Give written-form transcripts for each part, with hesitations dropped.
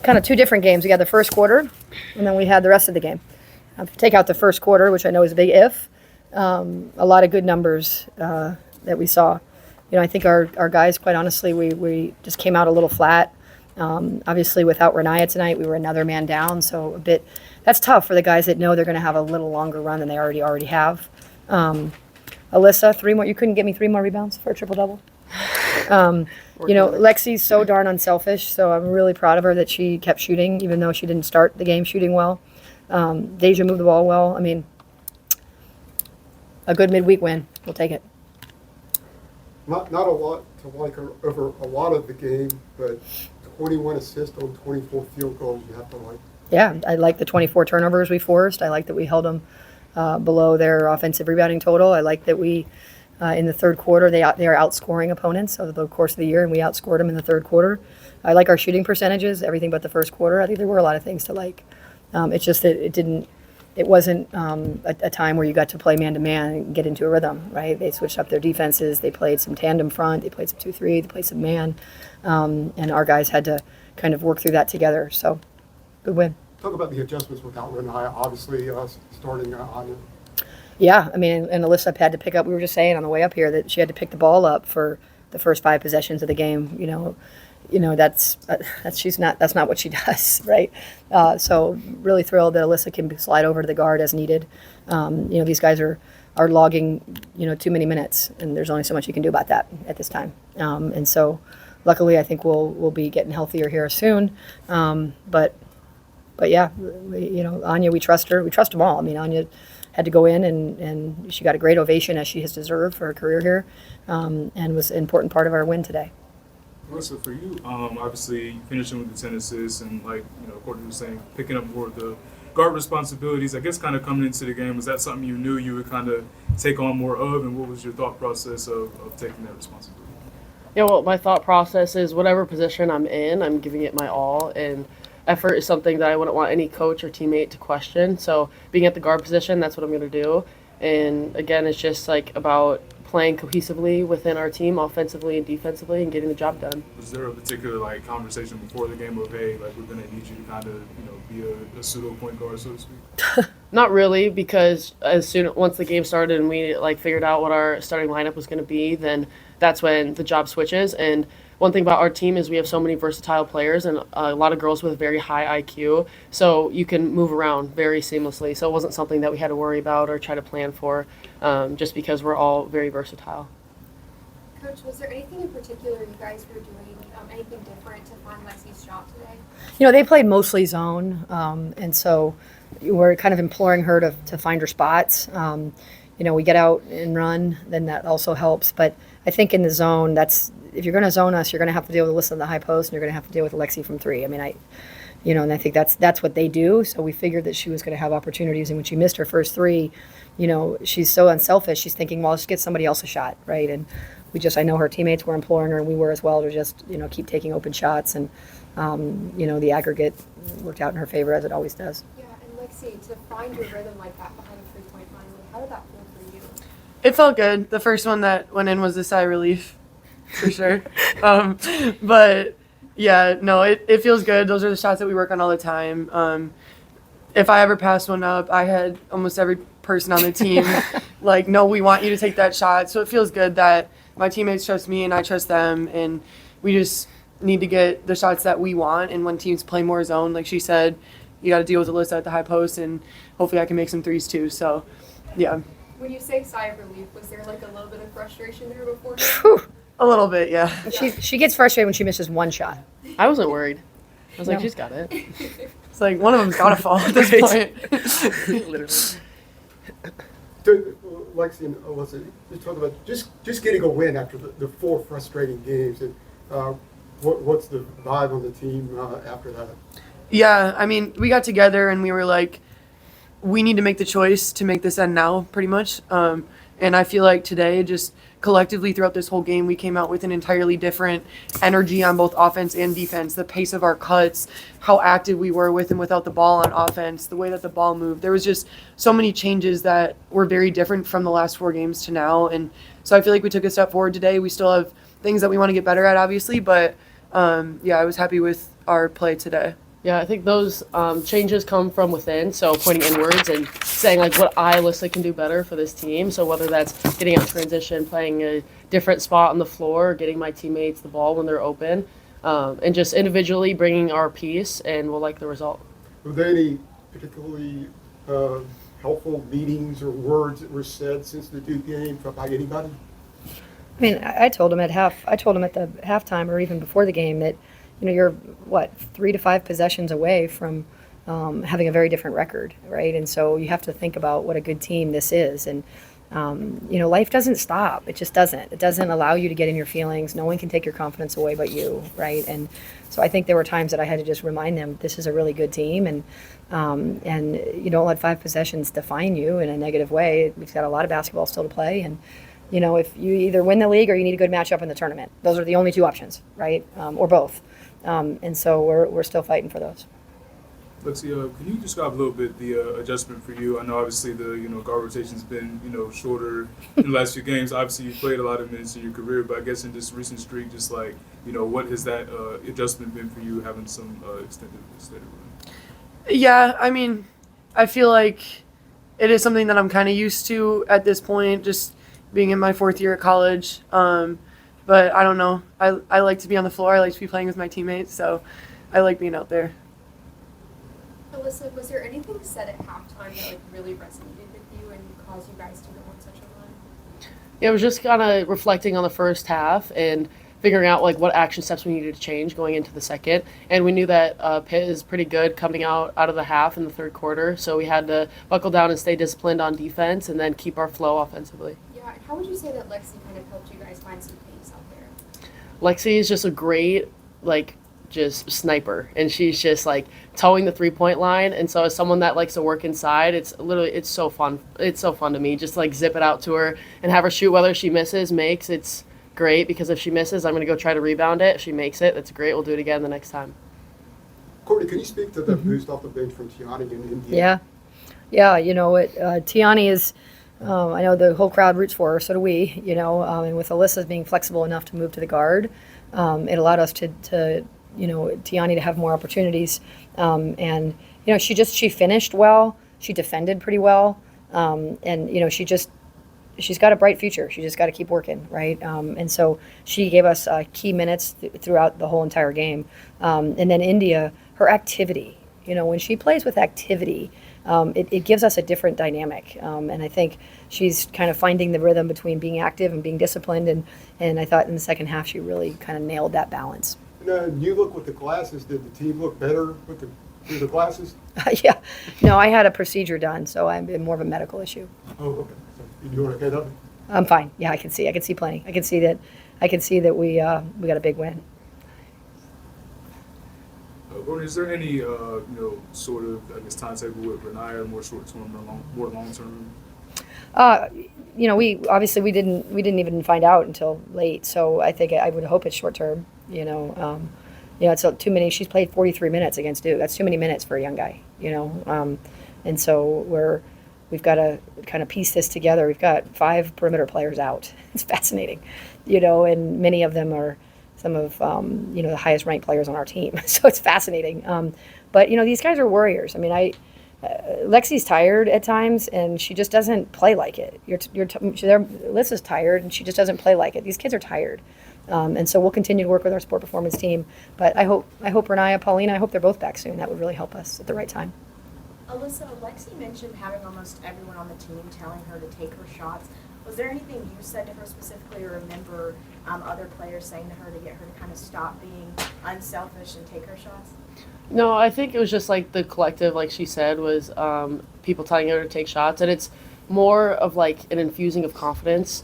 kind of two different games. We had the first quarter, and then we had the rest of the game. Take out the first quarter, which I know is a big if. A lot of good numbers that we saw. I think our guys, quite honestly, we just came out a little flat. Obviously, without Renaya tonight, we were another man down, so that's tough for the guys that know they're going to have a little longer run than they already have. Alyssa, 3 more. You couldn't get me 3 more rebounds for a triple-double? Lexi's so darn unselfish, so I'm really proud of her that she kept shooting, even though she didn't start the game shooting well. Deja moved the ball well. I mean, a good midweek win. We'll take it. Not a lot to like over a lot of the game, but 21 assists on 24 field goals you have to like. Yeah, I like the 24 turnovers we forced. I like that we held them below their offensive rebounding total. I like that we, in the third quarter, they are outscoring opponents over the course of the year, and we outscored them in the third quarter. I like our shooting percentages, everything but the first quarter. I think there were a lot of things to like. It's just that it wasn't a time where you got to play man-to-man and get into a rhythm, right? They switched up their defenses. They played some tandem front. They played some 2-3. They played some man. And our guys had to kind of work through that together. So, good win. Talk about the adjustments without Renaya, obviously starting Anya. Yeah, I mean, and Alyssa had to pick up. We were just saying on the way up here that she had to pick the ball up for the first 5 possessions of the game. That's not what she does, right? So really thrilled that Alyssa can slide over to the guard as needed. These guys are logging too many minutes, and there's only so much you can do about that at this time. And so luckily I think we'll be getting healthier here soon. But yeah, Anya, we trust her. We trust them all. I mean, Anya had to go in and she got a great ovation, as she has deserved for her career here, and was an important part of our win today. Alyssa, for you, obviously you finishing with the 10 assists and, Courtney was saying, picking up more of the guard responsibilities. I guess kind of coming into the game, was that something you knew you would kind of take on more of, and what was your thought process of taking that responsibility? Yeah, well, my thought process is whatever position I'm in, I'm giving it my all, and effort is something that I wouldn't want any coach or teammate to question. So being at the guard position, that's what I'm going to do. And again, it's just about playing cohesively within our team, offensively and defensively, and getting the job done. Was there a particular conversation before the game of, hey, we're going to need you to kind of be a pseudo point guard, so to speak? Not really, because once the game started and we figured out what our starting lineup was going to be, then that's when the job switches. And one thing about our team is we have so many versatile players and a lot of girls with very high IQ, so you can move around very seamlessly. So it wasn't something that we had to worry about or try to plan for, just because we're all very versatile. Coach, was there anything in particular you guys were doing, anything different to find Lexi's shot today? They played mostly zone, and so we're kind of imploring her to find her spots. We get out and run, then that also helps. But I think in the zone, if you're going to zone us, you're going to have to deal with Alyssa in the high post, and you're going to have to deal with Lexi from 3. I mean, and I think that's what they do. So we figured that she was going to have opportunities, and when she missed her first 3, she's so unselfish. She's thinking, well, let's get somebody else a shot, right? And I know her teammates were imploring her, and we were as well, to just keep taking open shots, and the aggregate worked out in her favor, as it always does. Yeah, and Lexi, to find your rhythm like that behind a 3-point line, how did that feel for you? It felt good. The first one that went in was a sigh of relief, for sure. But yeah, no, it feels good. Those are the shots that we work on all the time. If I ever passed one up, I had almost every person on the team no, we want you to take that shot. So it feels good that my teammates trust me and I trust them, and we just need to get the shots that we want. And when teams play more zone, like she said, you got to deal with Alyssa at the high post, and hopefully I can make some threes too. So yeah. When you say sigh of relief, was there a little bit of frustration there before? A little bit, yeah. She gets frustrated when she misses one shot. I wasn't worried. I was she's got it. It's one of them's got to fall at this point. Literally. Lexi and Alyssa, just talk about just getting a win after the 4 frustrating games. And what's the vibe on the team after that? Yeah, I mean, we got together and we were we need to make the choice to make this end now, pretty much. And I feel like today, just collectively throughout this whole game, we came out with an entirely different energy on both offense and defense. The pace of our cuts, how active we were with and without the ball on offense, the way that the ball moved. There was just so many changes that were very different from the last 4 games to now. And so I feel like we took a step forward today. We still have things that we want to get better at, obviously. But, yeah, I was happy with our play today. Yeah, I think those changes come from within, so pointing inwards and saying like what Alyssa can do better for this team. So whether that's getting out transition, playing a different spot on the floor, getting my teammates the ball when they're open, and just individually bringing our piece, and we'll like the result. Were there any particularly helpful meetings or words that were said since the Duke game by anybody? I mean, I told him at the halftime or even before the game that, you're what, 3 to 5 possessions away from having a very different record, right? And so you have to think about what a good team this is. And life doesn't stop. It just doesn't. It doesn't allow you to get in your feelings. No one can take your confidence away but you, right? And so I think there were times that I had to just remind them this is a really good team, and you don't let 5 possessions define you in a negative way. We've got a lot of basketball still to play, and if you either win the league or you need a good matchup in the tournament, those are the only 2 options, right? Or both. And so we're still fighting for those. Lexi, can you describe a little bit the adjustment for you? I know obviously the guard rotation's been shorter in the last few games. Obviously you played a lot of minutes in your career, but I guess in this recent streak, just like what has that adjustment been for you, having some extended run? Yeah, I mean, I feel like it is something that I'm kind of used to at this point, just being in my 4th year at college. But I don't know. I like to be on the floor. I like to be playing with my teammates, so I like being out there. Alyssa, was there anything said at halftime that really resonated with you and caused you guys to go on such a run? Yeah, it was just kind of reflecting on the first half and figuring out what action steps we needed to change going into the second. And we knew that Pitt is pretty good coming out of the half in the third quarter, so we had to buckle down and stay disciplined on defense and then keep our flow offensively. Yeah, and how would you say that Lexi kind of helped you guys find some pace out there? Lexi is just a great just sniper, and she's just towing the 3-point line. And so as someone that likes to work inside, it's so fun. It's so fun to me, just zip it out to her and have her shoot. Whether she misses, makes, it's great, because if she misses, I'm going to go try to rebound it. If she makes it, that's great. We'll do it again the next time. Courtney, can you speak to the boost off the bench from Tiani and India? Yeah, Tiani is, I know the whole crowd roots for her, so do we, and with Alyssa being flexible enough to move to the guard, it allowed us to Tiani to have more opportunities. And, she finished well. She defended pretty well. And, she's got a bright future. She just got to keep working, right? And so she gave us key minutes throughout the whole entire game. And then India, her activity, when she plays with activity, it gives us a different dynamic. And I think she's kind of finding the rhythm between being active and being disciplined. And I thought in the second half, she really kind of nailed that balance. You look with the glasses. Did the team look better through the glasses? Yeah. No, I had a procedure done, so I'm in more of a medical issue. Oh, okay. So you doing okay though? I'm fine. Yeah, I can see plenty. I can see that we got a big win. Courtney, is there any sort of timetable with Renaya, more short term or more long term? We obviously we didn't even find out until late, so I think I would hope it's short term. It's too many. She's played 43 minutes against Duke. That's too many minutes for a young guy. And so we've got to kind of piece this together. We've got 5 perimeter players out. It's fascinating, and many of them are some of the highest ranked players on our team. So it's fascinating. But these guys are warriors. I mean, Lexi's tired at times, and she just doesn't play like it. Alyssa's tired, and she just doesn't play like it. These kids are tired, and so we'll continue to work with our sport performance team. But I hope Renaya, Paulina, I hope they're both back soon. That would really help us at the right time. Alyssa, Lexi mentioned having almost everyone on the team telling her to take her shots. Was there anything you said to her specifically, or remember other players saying to her to get her to kind of stop being unselfish and take her shots? No, I think it was just the collective, like she said, was people telling her to take shots, and it's more of an infusing of confidence,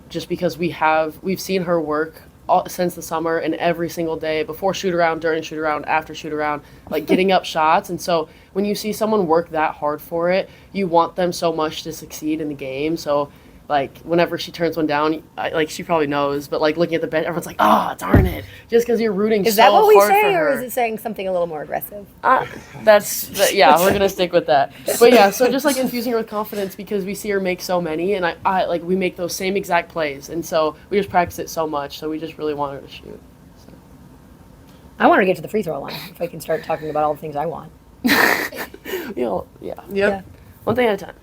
just because we've seen her work since the summer, and every single day, before shoot around, during shoot around, after shoot around, getting up shots. And so when you see someone work that hard for it, you want them so much to succeed in the game. So whenever she turns one down, she probably knows, but looking at the bench, everyone's darn it, just because you're rooting is so that what we hard say, for her. or is it saying something a little more aggressive? Yeah, we're gonna stick with that. But yeah, so just infusing her with confidence, because we see her make so many, and I we make those same exact plays, and so we just practice it so much. So we just really want her to shoot. So. I want her to get to the free throw line if I can start talking about all the things I want. Yeah. Yeah. Yep. One thing at a time.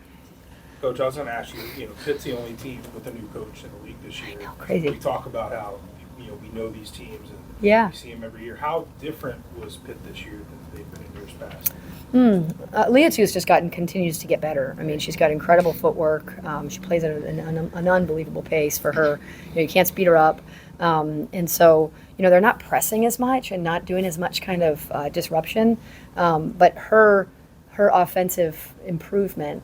Coach, I was going to ask you, Pitt's the only team with a new coach in the league this year. Crazy. We talk about how, we know these teams and Yeah. we see them every year. How different was Pitt this year than they've been in years past? Leah Tu's just continues to get better. I mean, she's got incredible footwork. She plays at an unbelievable pace for her. You can't speed her up. And so, they're not pressing as much and not doing as much kind of disruption. But her offensive improvement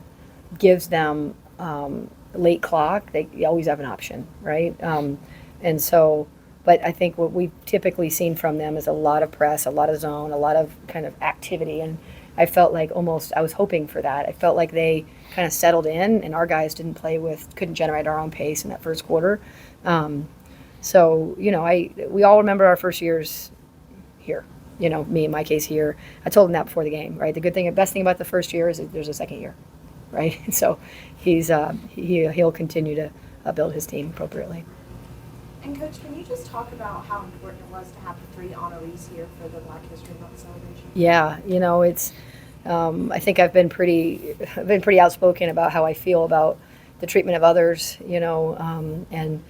gives them late clock. They always have an option, right? And so, but I think what we've typically seen from them is a lot of press, a lot of zone, a lot of kind of activity. And I felt like I was hoping for that. I felt like they kind of settled in, and our guys couldn't generate our own pace in that first quarter. So, we all remember our first years here. Me in my case here. I told him that before the game, right? Best thing about the first year is that there's a second year, right? So he'll continue to build his team appropriately. And Coach, can you just talk about how important it was to have the 3 honorees here for the Black History Month celebration? Yeah, it's. I think I've been pretty outspoken about how I feel about the treatment of others. And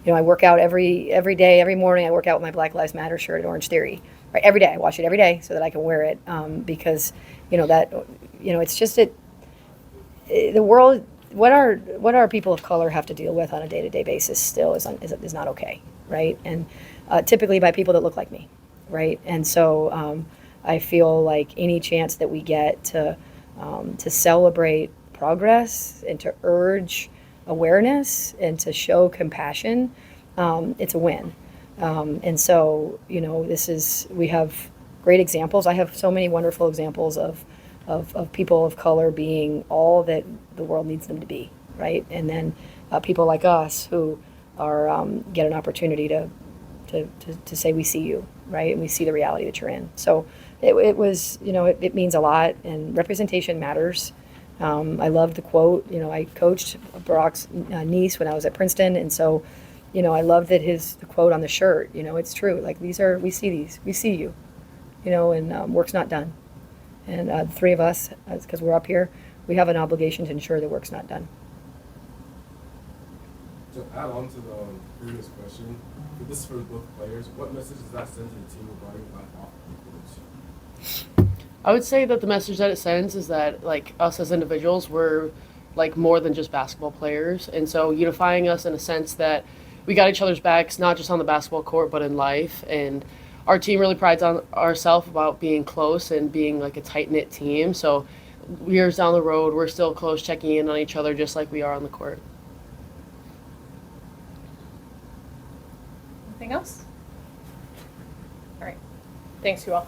I work out every day, every morning. I work out with my Black Lives Matter shirt at Orange Theory. Right, every day I wash it every day so that I can wear it because it's just the world. What our people of color have to deal with on a day-to-day basis still is not okay, right? And typically by people that look like me, right? And so I feel like any chance that we get to celebrate progress and to urge awareness and to show compassion, it's a win. And so we have great examples. I have so many wonderful examples of people of color being all that the world needs them to be, right? And then people like us who are get an opportunity to say we see you, right? And we see the reality that you're in. So it was, it means a lot, and representation matters. I love the quote. I coached Barack's niece when I was at Princeton, and so, I love that the quote on the shirt. It's true. Like we see you, and work's not done. And the 3 of us, because we're up here, we have an obligation to ensure that work's not done. To add on to the previous question, this is for both players. What message does that send to the team regarding Black coach? I would say that the message that it sends is that, like, us as individuals, we're like more than just basketball players, and so unifying us in a sense that we got each other's backs, not just on the basketball court but in life. And our team really prides on ourselves about being close and being like a tight-knit team. So years down the road, we're still close, checking in on each other just like we are on the court. Anything else? All right. Thanks, you all.